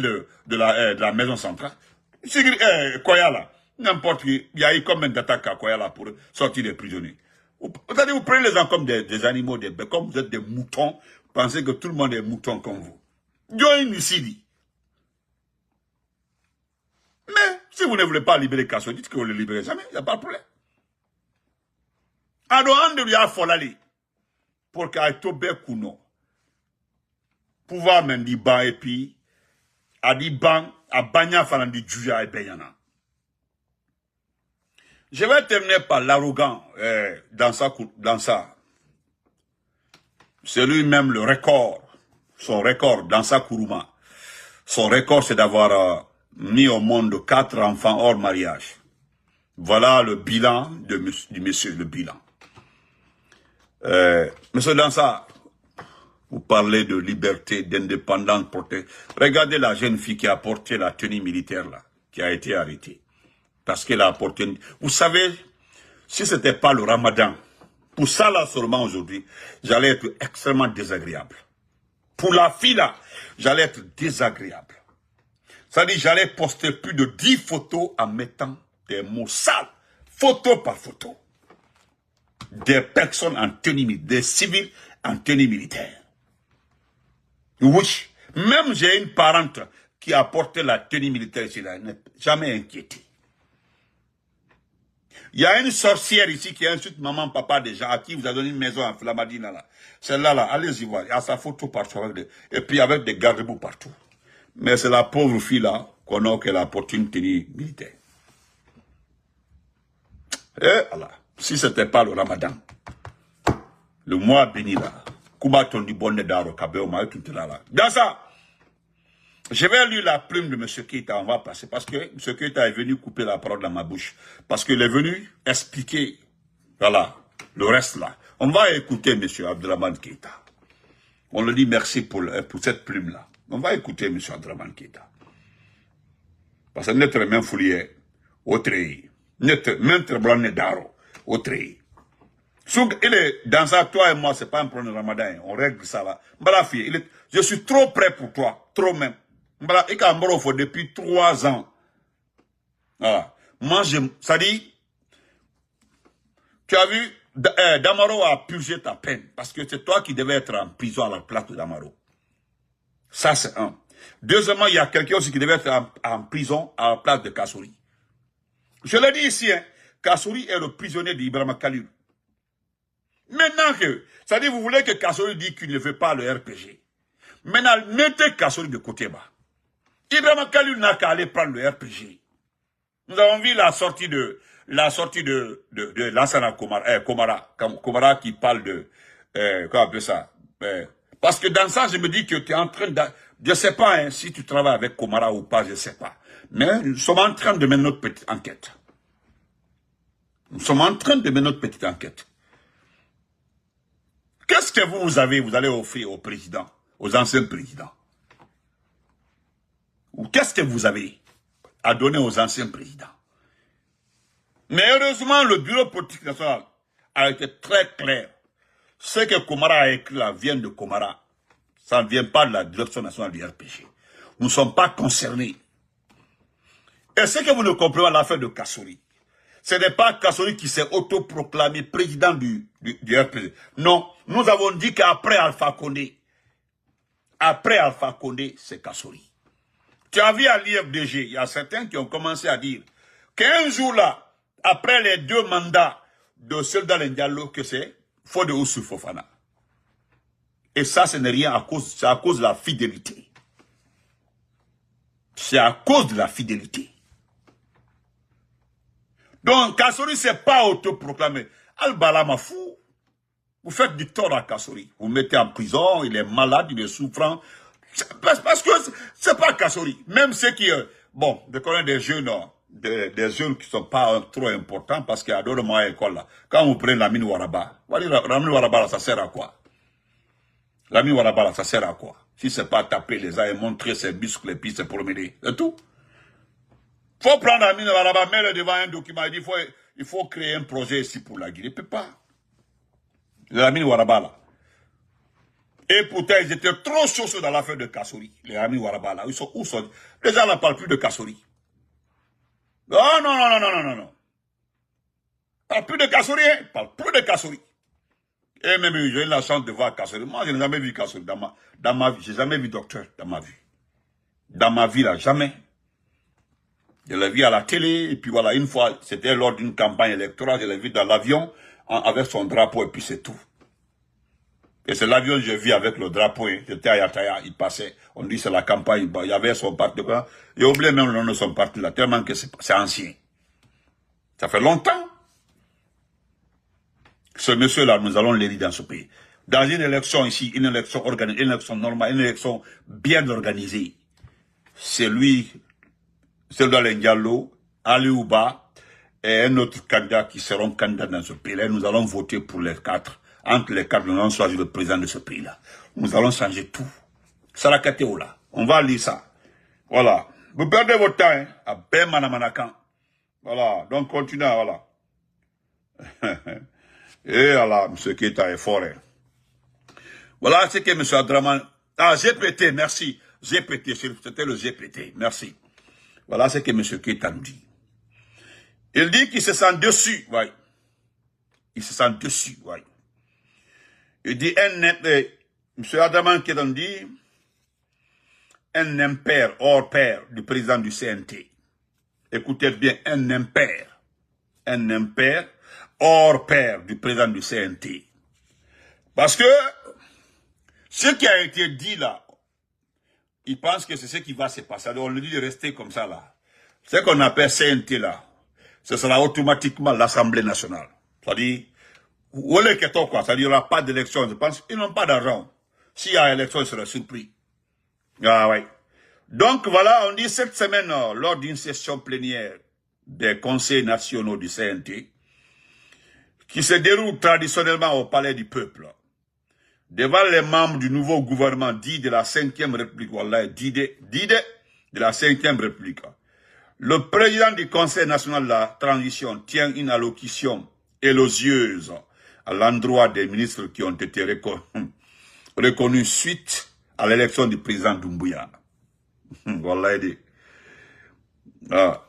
de la maison centrale. Koya là, n'importe qui, il y a eu combien d'attaques à Koya là pour sortir des prisonniers. Vous prenez les gens comme des animaux, comme vous êtes des moutons, vous pensez que tout le monde est mouton comme vous. Join ici dit. Mais si vous ne voulez pas libérer Kassouri, dites que vous ne le libérez jamais, il n'y a pas de problème. Alors, on lui a folali pour qu'il ait tombé Kouno. Pouvoir m'en dire ban et puis, à dire ban, à bagna falan di juja et benyana. Je vais terminer par l'arrogant dans ça. C'est lui-même le record, son record dans sa Kourouma. Son record, c'est d'avoir mis au monde 4 enfants hors mariage. Voilà le bilan du monsieur, le bilan. Monsieur Dansa, vous parlez de liberté, d'indépendance. Regardez la jeune fille qui a porté la tenue militaire là, qui a été arrêtée. Parce qu'elle a apporté... Vous savez, si ce n'était pas le ramadan, pour ça là seulement aujourd'hui, j'allais être extrêmement désagréable. Pour la fille là, j'allais être désagréable. C'est-à-dire j'allais poster plus de 10 photos en mettant des mots sales, photo par photo. Des personnes en tenue militaire, des civils en tenue militaire. Oui, même j'ai une parente qui a porté la tenue militaire ici, là, elle n'est jamais inquiétée. Il y a une sorcière ici qui insulte maman, papa des gens à qui vous avez donné une maison à Flamadina là. Celle-là, là, allez-y voir, il y a sa photo partout et puis avec des garde-boue partout. Mais c'est la pauvre fille là qu'on a qu'elle a porté une tenue militaire. Et voilà. Si ce n'était pas le ramadan, le mois béni là, Koubaton du bonnet d'Aro, Kabéoma, tout là. Dans ça, je vais lire la plume de M. Keïta, on va passer, parce que M. Keïta est venu couper la parole dans ma bouche. Parce qu'il est venu expliquer, voilà, le reste là. On va écouter M. Abdraman Keïta. On le dit merci pour cette plume là. On va écouter M. Abdraman Keïta. Parce que notre même foulier, au treillis, notre même blanc d'Aro, au treillis. Il est dans ça, toi et moi, c'est pas un problème de Ramadan. On règle ça là. Je suis trop prêt pour toi. Trop même. Il faut depuis 3 ans. Voilà. Moi, ça dit, tu as vu, Damaro a purgé ta peine. Parce que c'est toi qui devais être en prison à la place de Damaro. Ça, c'est un. Deuxièmement, il y a quelqu'un aussi qui devait être en prison à la place de Kassouri. Je l'ai dit ici, hein, Kassouri est le prisonnier d'Ibrahima Khalil. Maintenant que, ça dit, vous voulez que Kassouri dise qu'il ne veut pas le RPG. Maintenant, mettez Kassouri de côté bas. Ibrahima Khalil n'a qu'à aller prendre le RPG. Nous avons vu la sortie de Lansana Komara qui parle de, comment on appelle ça, parce que dans ça, je me dis que tu es en train de, je sais pas, hein, si tu travailles avec Komara ou pas, je sais pas. Mais nous sommes en train de mener notre petite enquête. Nous sommes en train de mener notre petite enquête. Qu'est-ce que vous allez offrir au président, aux anciens présidents? Ou qu'est-ce que vous avez à donner aux anciens présidents? Mais heureusement, le bureau politique national a été très clair. Ce que Komara a écrit là vient de Komara. Ça ne vient pas de la direction nationale du RPG. Nous ne sommes pas concernés. Et ce que vous ne comprenez pas l'affaire de Kassouri, ce n'est pas Kassouri qui s'est autoproclamé président du RPG. Non, nous avons dit qu'après Alpha Condé, c'est Kassouri. Tu as vu à l'IFDG, il y a certains qui ont commencé à dire qu'un jour là, après les 2 mandats de Soldat Diallo, que c'est Fode Ousou Fofana. Et ça, ce n'est rien c'est à cause de la fidélité. C'est à cause de la fidélité. Donc, Kassouri, c'est pas autoproclamé. Al-Bala m'a fou. Vous faites du tort à Kassouri. Vous le mettez en prison, il est malade, il est souffrant. Parce que c'est pas Kassouri. Même ceux qui, bon, je connais des jeunes, des jeunes qui sont pas trop importants parce qu'il y a d'autres moyens à l'école là. Quand vous prenez Lamine Ouaraba, Lamine Ouaraba, ça sert à quoi? Lamine Ouaraba, ça sert à quoi? Si c'est pas taper les uns et montrer ses muscles et puis se promener, c'est tout. Faut prendre Lamine Ouaraba, mettre devant un document, il faut créer un projet ici pour la Guinée. Il peut pas. Lamine Ouaraba là. Et pourtant, ils étaient trop chauds dans l'affaire de Kassouri. Les amis Ouaraba là, où sont? Les gens ne parlent plus de Kassouri. Oh non. Parle plus de Kassouri, hein? Parle plus de Kassouri. Et même, j'ai eu la chance de voir Kassouri. Moi, je n'ai jamais vu Kassouri dans ma vie. J'ai jamais vu docteur dans ma vie. Dans ma vie, là, jamais. Je l'ai vu à la télé, et puis voilà, une fois, c'était lors d'une campagne électorale, je l'ai vu dans l'avion, avec son drapeau, et puis c'est tout. Et c'est l'avion que j'ai vu avec le drapeau, hein. J'étais à Yataya, il passait, on dit c'est la campagne, il y avait son parti, j'ai oublié même le nom de son parti là, tellement que c'est ancien. Ça fait longtemps. Ce monsieur-là, nous allons l'élire dans ce pays. Dans une élection ici, une élection organisée, une élection normale, une élection bien organisée, c'est lui, Soldat Diallo, Ali Ouba, et un autre candidat qui seront candidats dans ce pays-là. Nous allons voter pour les 4. Entre les 4, nous allons choisir le président de ce pays-là. Nous allons changer tout. Sarakateo là. On va lire ça. Voilà. Vous perdez votre temps, hein, à Ben Manamanakan. Voilà. Donc, continuez, voilà. Et voilà, M. Keita est fort, hein. Voilà ce que M. Adraman... Ah, GPT, merci. GPT, c'était le GPT, merci. Voilà ce que M. Keita nous dit. Il dit qu'il se sent dessus, ouais. Il se sent dessus, ouais. Il dit, M. Adraman Keita nous dit, un impair, hors pair du président du CNT. Écoutez bien, un impair, hors pair du président du CNT. Parce que, ce qui a été dit là, il pense que c'est ce qui va se passer. Alors on lui dit de rester comme ça là. Ce qu'on appelle CNT là, ce sera automatiquement l'Assemblée nationale. C'est-à-dire, c'est-à-dire, il n'y aura pas d'élection. Je pense qu'ils n'ont pas d'argent. S'il y a élection, ils seraient surpris. Ah ouais. Donc voilà, on dit cette semaine, lors d'une session plénière des conseils nationaux du CNT, qui se déroule traditionnellement au Palais du Peuple, devant les membres du nouveau gouvernement dit de la 5e République, voilà, dit de la 5e République, le président du Conseil national de la transition tient une allocution élogieuse à l'endroit des ministres qui ont été reconnus suite à l'élection du président Doumbouya. Voilà.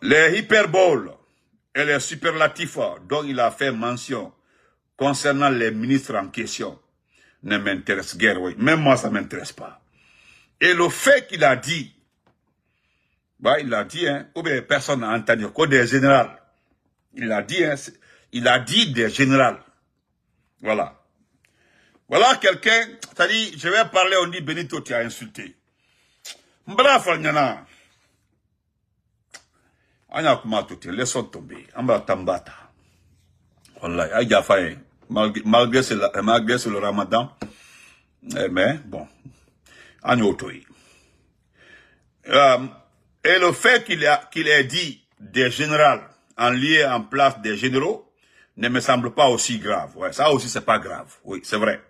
Les hyperboles et les superlatifs dont il a fait mention concernant les ministres en question ne m'intéressent guère. Oui. Même moi, ça ne m'intéresse pas. Et le fait qu'il a dit, bah, il a dit, hein, ou bien personne n'a entendu, que des généraux. Il a dit des généraux. Voilà. Voilà quelqu'un, c'est-à-dire, je vais parler, on dit Benito, tu as insulté. Bref, Nyana. Anya Kumatote, laissons tomber. Amba Tambata. Voilà, il a fait, malgré le ramadan, mais bon, Anya Otoy. Et le fait qu'il ait dit des généraux en lieu en place des généraux ne me semble pas aussi grave. Ouais, ça aussi, c'est pas grave. Oui, c'est vrai.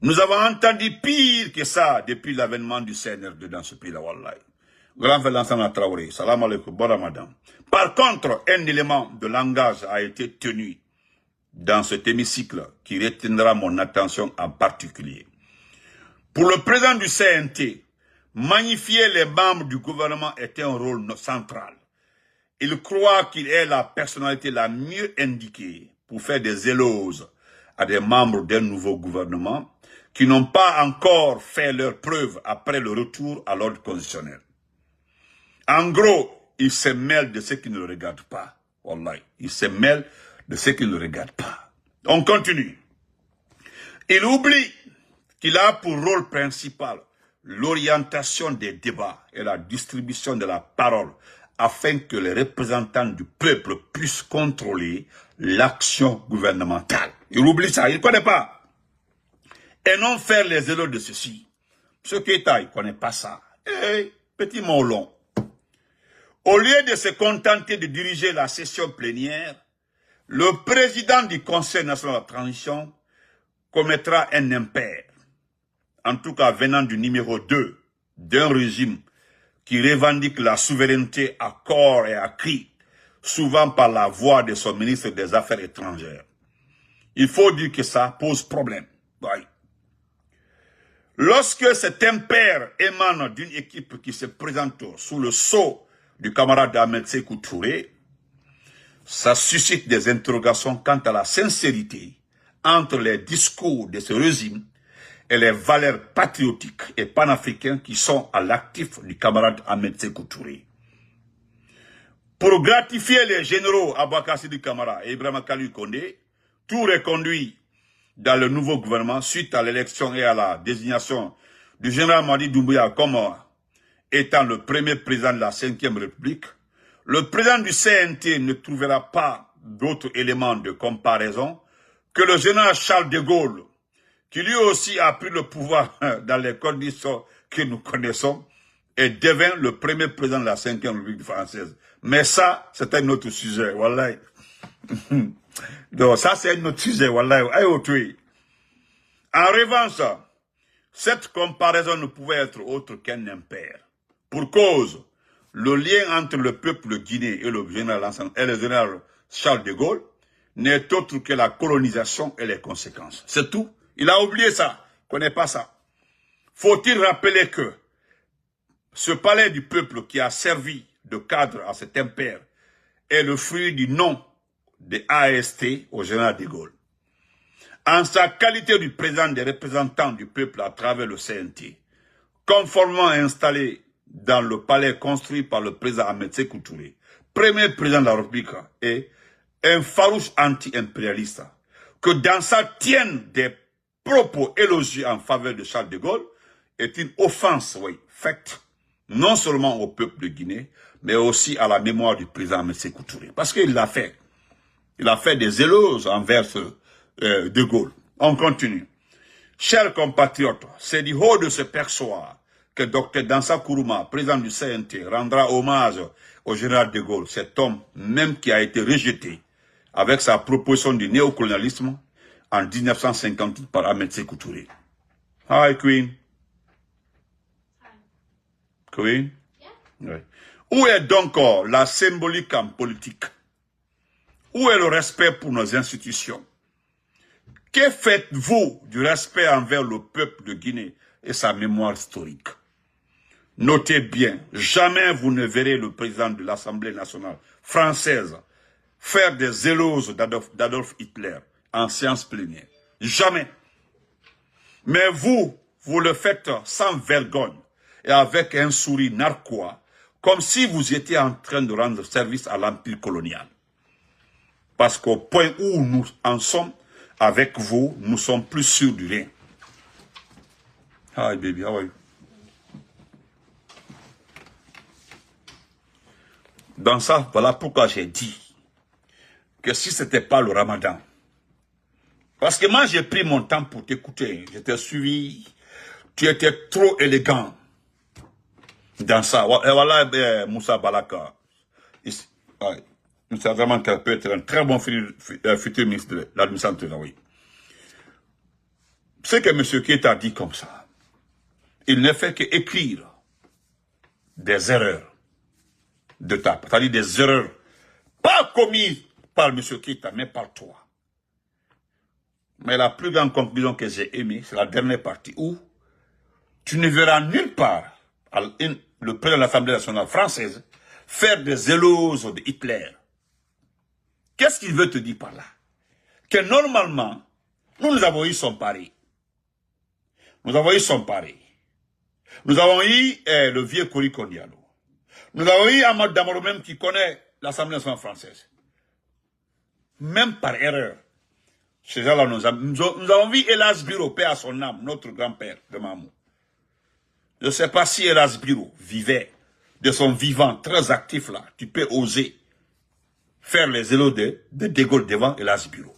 Nous avons entendu pire que ça depuis l'avènement du CNRD dans ce pays-là, wallahi. Grand frère Lansana Traoré, salam alaikum, bon ramadan. Par contre, un élément de langage a été tenu dans cet hémicycle qui retiendra mon attention en particulier. Pour le président du CNT, magnifier les membres du gouvernement est un rôle central. Il croit qu'il est la personnalité la mieux indiquée pour faire des éloges à des membres d'un nouveau gouvernement qui n'ont pas encore fait leur preuve après le retour à l'ordre constitutionnel. En gros, il se mêle de ce qui ne le regarde pas. Wallahi, il se mêle de ce qui ne le regarde pas. On continue. Il oublie qu'il a pour rôle principal l'orientation des débats et la distribution de la parole afin que les représentants du peuple puissent contrôler l'action gouvernementale. Il oublie ça, il ne connaît pas. Et non faire les éloges de ceci. Ce Keita, il ne connaît pas ça. Eh, petit mot long. Au lieu de se contenter de diriger la session plénière, le président du Conseil national de transition commettra un impair, en tout cas venant du numéro 2 d'un régime qui revendique la souveraineté à corps et à cri, souvent par la voix de son ministre des Affaires étrangères. Il faut dire que ça pose problème. Ouais. Lorsque cet impair émane d'une équipe qui se présente sous le sceau du camarade Ahmed Sékou Touré, ça suscite des interrogations quant à la sincérité entre les discours de ce régime et les valeurs patriotiques et panafricaines qui sont à l'actif du camarade Ahmed Sékou Touré. Pour gratifier les généraux Aboubacar Sidi Camara et Ibrahima Kalou Kondé, tout reconduit dans le nouveau gouvernement suite à l'élection et à la désignation du général Mamadi Doumbouya comme étant le premier président de la 5e République, le président du CNT ne trouvera pas d'autres éléments de comparaison que le général Charles de Gaulle, qui lui aussi a pris le pouvoir dans les conditions que nous connaissons et devint le premier président de la 5e République française. Mais ça, c'est un autre sujet, wallahi. Donc ça, c'est un autre sujet, wallahi. En revanche, cette comparaison ne pouvait être autre qu'un impair. Pour cause, le lien entre le peuple guinéen et le général Charles de Gaulle n'est autre que la colonisation et les conséquences. C'est tout. Il a oublié ça. Il ne connaît pas ça. Faut-il rappeler que ce palais du peuple qui a servi de cadre à cet impair est le fruit du nom de AST au général de Gaulle. En sa qualité du président des représentants du peuple à travers le CNT, conformément installé dans le palais construit par le président Ahmed Sékou Touré, premier président de la République et un farouche anti-impérialiste, que dans ça tiennent des propos élogieux en faveur de Charles de Gaulle, est une offense, oui, faite non seulement au peuple de Guinée, mais aussi à la mémoire du président Ahmed Sékou Touré. Parce qu'il l'a fait. Il a fait des éloges envers de Gaulle. On continue. Chers compatriotes, c'est du haut de ce perchoir que Dr Dansa Kourouma, président du CNT, rendra hommage au général de Gaulle, cet homme même qui a été rejeté avec sa proposition du néocolonialisme en 1958 par Ahmed Sékou Touré. Hi, Queen. Queen? Yeah. Oui. Où est donc la symbolique en politique? Où est le respect pour nos institutions? Que faites-vous du respect envers le peuple de Guinée et sa mémoire historique? Notez bien, jamais vous ne verrez le président de l'Assemblée nationale française faire des éloges d'Adolf Hitler en séance plénière. Jamais. Mais vous le faites sans vergogne et avec un sourire narquois, comme si vous étiez en train de rendre service à l'empire colonial. Parce qu'au point où nous en sommes, avec vous, nous sommes plus sûrs du rien. Hi baby, how are you? Dans ça, voilà pourquoi j'ai dit que si ce n'était pas le Ramadan, parce que moi j'ai pris mon temps pour t'écouter, je t'ai suivi, tu étais trop élégant dans ça. Et voilà Moussa Balaka, c'est vraiment qu'elle peut être un très bon futur ministre de l'administration, oui. Ce que M. Keïta dit comme ça, il ne fait qu'écrire des erreurs de tape, c'est-à-dire des erreurs pas commises par M. Keïta, mais par toi. Mais la plus grande conclusion que j'ai aimée, c'est la dernière partie où tu ne verras nulle part le président de l'Assemblée nationale française faire des éloges de Hitler. Qu'est-ce qu'il veut te dire par là? Que normalement, nous avons eu son pari. Nous avons eu son pari. Nous avons eu le vieux Kori Kondialo. Nous avons eu Ahmad Damaro même qui connaît l'Assemblée nationale française. Même par erreur. Ces gens-là, nous avons vu Elas Biro, paix à son âme, notre grand-père de Mamou. Je ne sais pas si Elas Biro vivait de son vivant très actif là. Tu peux oser faire les éloges de Gaulle devant Elas Biro.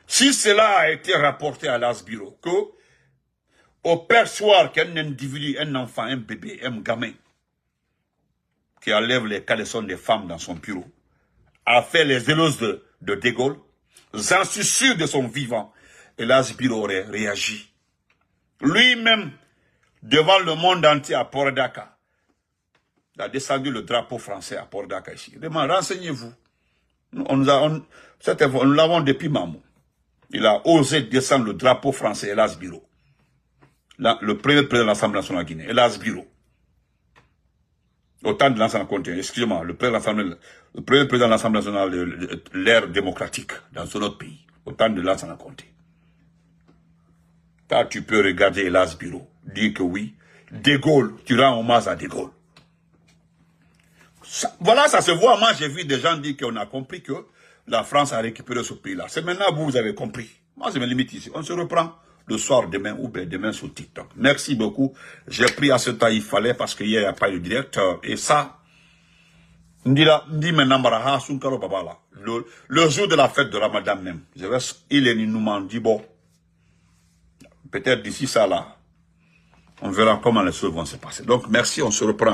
Si cela a été rapporté à Elas Biro, que au perçoir qu'un individu, un enfant, un bébé, un gamin, qui enlève les caleçons des femmes dans son bureau, a fait les éloges de Gaulle, j'en suis sûr de son vivant, Elas Biro aurait réagi. Lui-même, devant le monde entier à Port-Dakar, il a descendu le drapeau français à Port-Dakar ici. Renseignez-vous. Nous l'avons depuis Mamou. Il a osé descendre le drapeau français, Elas Biro. Le premier président de l'Assemblée nationale guinéenne, Elas Biro. Au temps de l'Assemblée nationale, excusez-moi, le premier président de l'Assemblée nationale de l'ère démocratique dans ce autre pays, au temps de l'Assemblée nationale. Là, tu peux regarder Elas Biro, dire que oui, De Gaulle, tu rends hommage à De Gaulle. Voilà, ça se voit. Moi, j'ai vu des gens dire qu'on a compris que la France a récupéré ce pays-là. C'est maintenant que vous avez compris. Moi, je me limite ici. On se reprend le soir demain ou bien demain sur TikTok. Merci beaucoup. J'ai pris à ce temps, il fallait, parce qu'il n'y a pas de direct. Et ça, le jour de la fête de Ramadan même, il nous m'a dit, bon, peut-être d'ici ça là, on verra comment les choses vont se passer. Donc, merci, on se reprend.